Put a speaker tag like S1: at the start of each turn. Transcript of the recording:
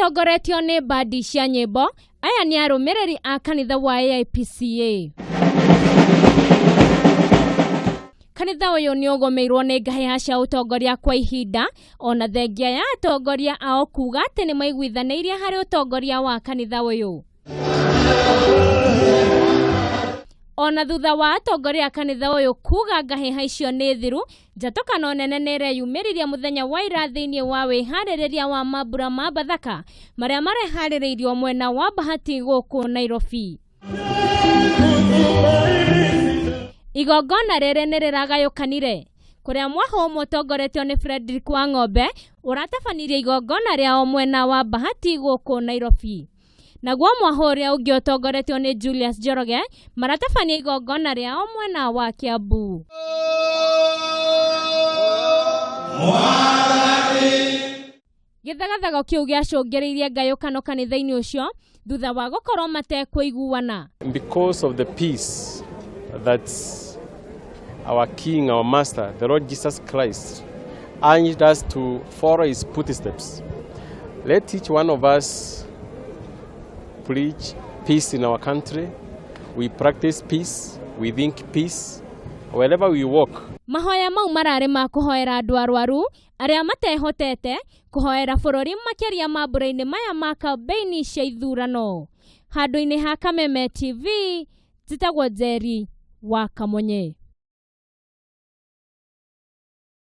S1: matongoretio ni bandi cia nyimbo. Aya ni arumiriri a kanitha wa AIPCA. Kanitha uyu ni ugomeirwo ni ngaheha cia utongoria kwa ihinda, ona thengia ya atongoria ao kuga ati ni maiguithanirie hari utongoria wa kanitha uyu. Ona thutha wa atongoria a kanitha uyu kuga ngaheha icio ni thiru, Njatukano nene nireyumiriria muthenya wa ira thiini wa wihaririria wa mambura ma Bathaka maria marehaririirio mwena wa Bahati guku Nairobi. Igongona rere niragayukanire kuria mwaho mutongoretio ni Frederick wa ng'ombe uratafanirie igongona riao mwena wa Bahati guku Nairobi. Naguo mwaho uria ungi utongoretio ni Julius Njoroge maratafania igongona riao mwena wa Kiambu. Githagathago kiu giacungiriirie ngayukano kanitha-ini ucio thutha wa gukorwo matekuiguana.
S2: Because of the peace that our King, our Master, the Lord Jesus Christ, urged us to follow his footsteps. Let each one of us preach peace in our country. We practice peace. We think peace. Wherever we walk.
S1: Mahoya mau marare ma kuhoera andu arwaru aria matehotete kuhoera bururi makiria mambura-ini maya ma kambeini cia ithurano. Handu-ini ha Kameme TV, njitagwo Njeri wa Kamonye.